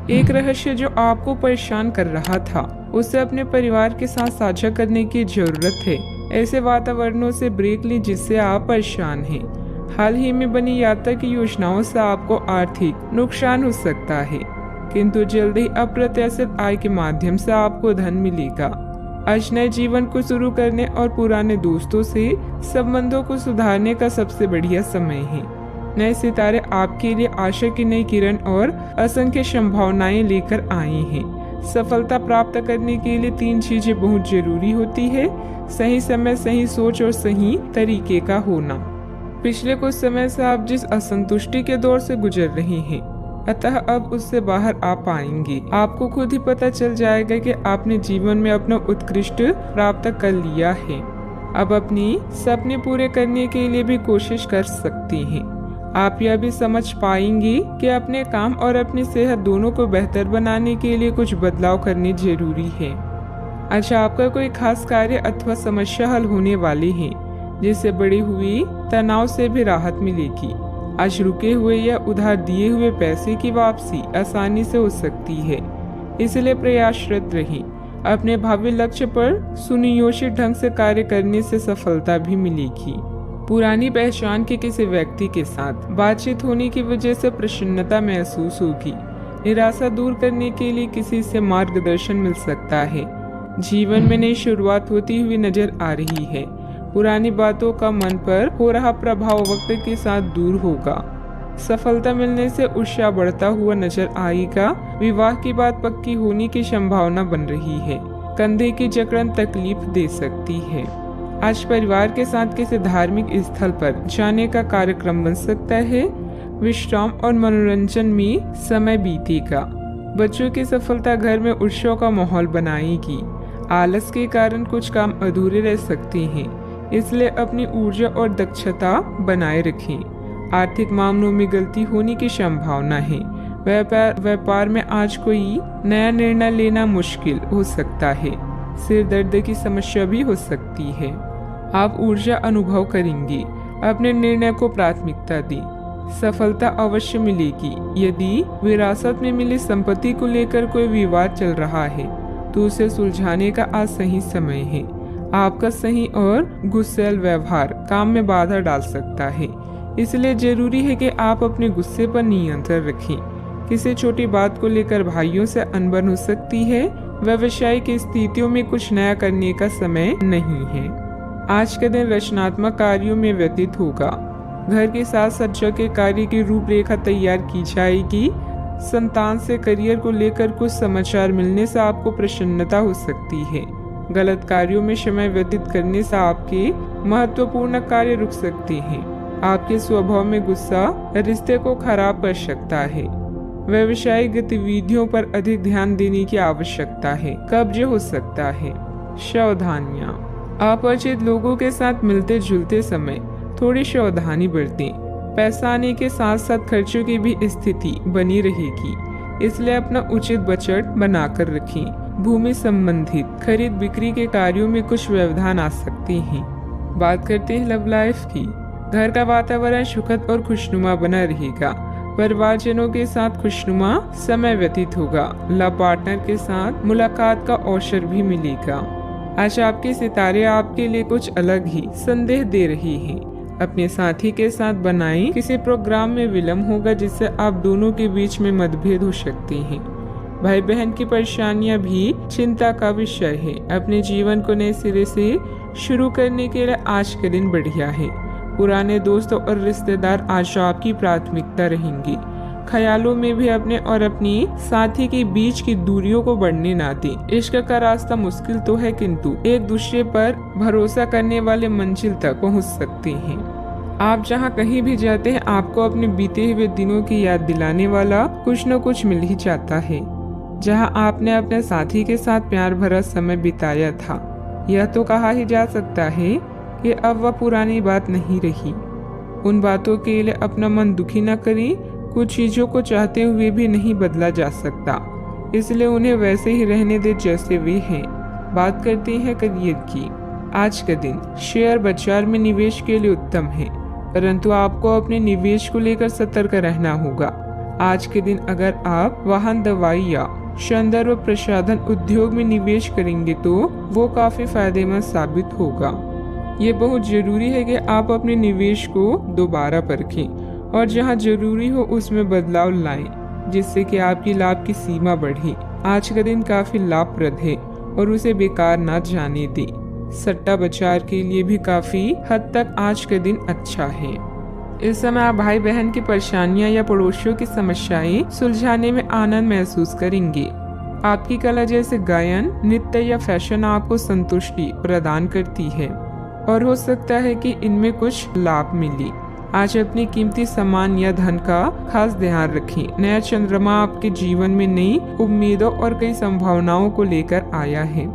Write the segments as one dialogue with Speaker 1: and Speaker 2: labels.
Speaker 1: एक रहस्य जो आपको परेशान कर रहा था, उसे अपने परिवार के साथ साझा करने की जरूरत है। ऐसे वातावरणों से ब्रेक लें जिससे आप परेशान हैं। हाल ही में बनी यात्रा की योजनाओं से आपको आर्थिक नुकसान हो सकता है, किंतु जल्द ही अप्रत्याशित आय के माध्यम से आपको धन मिलेगा। आज नए जीवन को शुरू करने और पुराने दोस्तों से संबंधों को सुधारने का सबसे बढ़िया समय है। नए सितारे आपके लिए आशा की नई किरण और असंख्य संभावनाएं लेकर आए हैं। सफलता प्राप्त करने के लिए 3 चीजें बहुत जरूरी होती है: सही समय, सही सोच और सही तरीके का होना। पिछले कुछ समय से आप जिस असंतुष्टि के दौर से गुजर रहे हैं, अतः अब उससे बाहर आ पाएंगे। आपको खुद ही पता चल जाएगा कि आपने जीवन में अपना उत्कृष्ट प्राप्त कर लिया है। अब अपनी सपने पूरे करने के लिए भी कोशिश कर सकते हैं। आप यह भी समझ पाएंगे कि अपने काम और अपनी सेहत दोनों को बेहतर बनाने के लिए कुछ बदलाव करने जरूरी है। अच्छा, आपका कोई खास कार्य अथवा समस्या हल होने वाली है, जिससे बढ़ी हुई तनाव से भी राहत मिलेगी। आज रुके हुए या उधार दिए हुए पैसे की वापसी आसानी से हो सकती है, इसलिए प्रयासरत रहें। अपने भावी लक्ष्य पर सुनियोजित ढंग से कार्य करने से सफलता भी मिलेगी। पुरानी पहचान के किसी व्यक्ति के साथ बातचीत होने की वजह से प्रसन्नता महसूस होगी। निराशा दूर करने के लिए किसी से मार्गदर्शन मिल सकता है। जीवन में नई शुरुआत होती हुई नजर आ रही है। पुरानी बातों का मन पर हो रहा प्रभाव वक्त के साथ दूर होगा। सफलता मिलने से उत्साह बढ़ता हुआ नजर आएगा। विवाह की बात पक्की होने की संभावना बन रही है। कंधे की जकड़न तकलीफ दे सकती है। आज परिवार के साथ किसी धार्मिक स्थल पर जाने का कार्यक्रम बन सकता है। विश्राम और मनोरंजन में समय बीतेगा। बच्चों की सफलता घर में उत्सव का माहौल बनाएगी। आलस के कारण कुछ काम अधूरे रह सकते हैं, इसलिए अपनी ऊर्जा और दक्षता बनाए रखें। आर्थिक मामलों में गलती होने की संभावना है। व्यापार में आज कोई नया निर्णय लेना मुश्किल हो सकता है। सिर दर्द की समस्या भी हो सकती है। आप ऊर्जा अनुभव करेंगे। अपने निर्णय को प्राथमिकता दें। सफलता अवश्य मिलेगी। यदि विरासत में मिली संपत्ति को लेकर कोई विवाद चल रहा है, तो उसे सुलझाने का आज सही समय है। आपका सही और गुस्सैल व्यवहार काम में बाधा डाल सकता है, इसलिए जरूरी है कि आप अपने गुस्से पर नियंत्रण रखें। किसी छोटी बात को लेकर भाइयों से अनबन हो सकती है। व्यवसायिक स्थितियों में कुछ नया करने का समय नहीं है। आज का दिन रचनात्मक कार्यों में व्यतीत होगा। घर की साज सज्जा के कार्य की रूपरेखा तैयार की जाएगी। संतान से करियर को लेकर कुछ समाचार मिलने से आपको प्रसन्नता हो सकती है। गलत कार्यों में समय व्यतीत करने से आपके महत्वपूर्ण कार्य रुक सकते हैं। आपके स्वभाव में गुस्सा रिश्ते को खराब कर सकता है। व्यवसायिक गतिविधियों पर अधिक ध्यान देने की आवश्यकता है। कब्ज हो सकता है। सावधानियां। अपरिचित लोगों के साथ मिलते जुलते समय थोड़ी सावधानी बरतें। पैसा आने के साथ साथ खर्चों की भी स्थिति बनी रहेगी, इसलिए अपना उचित बजट बनाकर रखें। भूमि संबंधित खरीद बिक्री के कार्यों में कुछ व्यवधान आ सकते हैं। बात करते हैं लव लाइफ की। घर का वातावरण सुखद और खुशनुमा बना रहेगा। परिवारजनों के साथ खुशनुमा समय व्यतीत होगा। लव पार्टनर के साथ मुलाकात का अवसर भी मिलेगा। आज आपके सितारे आपके लिए कुछ अलग ही संदेश दे रहे हैं। अपने साथी के साथ बनाएं। किसी प्रोग्राम में विलम्ब होगा, जिससे आप दोनों के बीच में मतभेद हो सकते हैं। भाई बहन की परेशानियां भी चिंता का विषय है। अपने जीवन को नए सिरे से शुरू करने के लिए आज का दिन बढ़िया है। पुराने दोस्तों और रिश्तेदार आज आपकी प्राथमिकता रहेंगे। ख्यालों में भी अपने और अपनी साथी के बीच की दूरियों को बढ़ने ना दें। इश्क का रास्ता मुश्किल तो है, किंतु एक दूसरे पर भरोसा करने वाले मंजिल तक पहुंच सकते हैं। आप जहां कहीं भी जाते हैं, आपको अपने बीते हुए दिनों की याद दिलाने वाला कुछ न कुछ मिल ही जाता है। जहां आपने अपने साथी के साथ प्यार भरा समय बिताया था, यह तो कहा ही जा सकता है कि अब वह पुरानी बात नहीं रही। उन बातों के लिए अपना मन दुखी न करें। कुछ चीजों को चाहते हुए भी नहीं बदला जा सकता, इसलिए उन्हें वैसे ही रहने दे जैसे वे हैं। बात करते हैं करियर की। आज का दिन शेयर बाजार में निवेश के लिए उत्तम है, परंतु आपको अपने निवेश को लेकर सतर्क रहना होगा। आज के दिन अगर आप वाहन, दवाई या सौंदर्य व प्रसाधन उद्योग में निवेश करेंगे तो वो काफी फायदेमंद साबित होगा। ये बहुत जरूरी है कि आप अपने निवेश को दोबारा परखें और जहां जरूरी हो उसमें बदलाव लाएं, जिससे कि आपकी लाभ की सीमा बढ़े। आज का दिन काफी लाभप्रद है और उसे बेकार ना जाने दें। सट्टा बाजार के लिए भी काफी हद तक आज का दिन अच्छा है। इस समय आप भाई बहन की परेशानियां या पड़ोसियों की समस्याएं सुलझाने में आनंद महसूस करेंगे। आपकी कला जैसे गायन, नृत्य या फैशन आपको संतुष्टि प्रदान करती है और हो सकता है कि इनमें कुछ लाभ मिले। आज अपनी कीमती सामान या धन का खास ध्यान रखें। नया चंद्रमा आपके जीवन में नई उम्मीदों और कई संभावनाओं को लेकर आया है।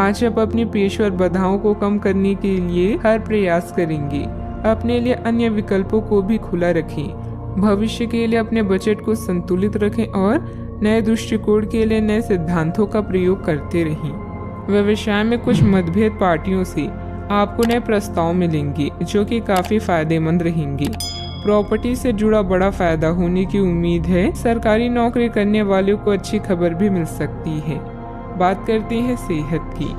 Speaker 1: आज आप अपनी पेशेवर बाधाओं को कम करने के लिए हर प्रयास करेंगे। अपने लिए अन्य विकल्पों को भी खुला रखें। भविष्य के लिए अपने बजट को संतुलित रखें और नए दृष्टिकोण के लिए नए सिद्धांतों का प्रयोग करते रहें। व्यवसाय में कुछ मतभेद पार्टियों से आपको नए प्रस्ताव मिलेंगे जो कि काफी फायदेमंद रहेंगे। प्रॉपर्टी से जुड़ा बड़ा फायदा होने की उम्मीद है। सरकारी नौकरी करने वालों को अच्छी खबर भी मिल सकती है। बात करते हैं सेहत की।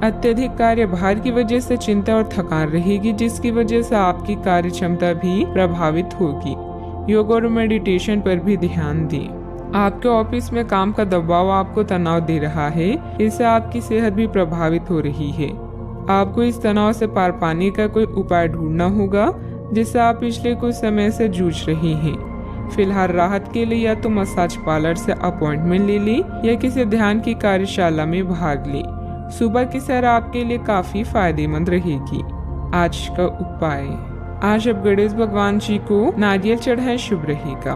Speaker 1: अत्यधिक कार्यभार की वजह से चिंता और थकान रहेगी, जिसकी वजह से आपकी कार्य क्षमता भी प्रभावित होगी। योग और मेडिटेशन पर भी ध्यान दें। आपके ऑफिस में काम का दबाव आपको तनाव दे रहा है, इससे आपकी सेहत भी प्रभावित हो रही है। आपको इस तनाव से पार पाने का कोई उपाय ढूंढना होगा जिससे आप पिछले कुछ समय से जूझ रहे हैं। फिलहाल राहत के लिए या तो मसाज पार्लर से अपॉइंटमेंट ले लें या किसी ध्यान की कार्यशाला में भाग लें। सुबह की सैर आपके लिए काफी फायदेमंद रहेगी। आज का उपाय, आज आप गणेश भगवान जी को नारियल चढ़ाएं, शुभ रहेगा।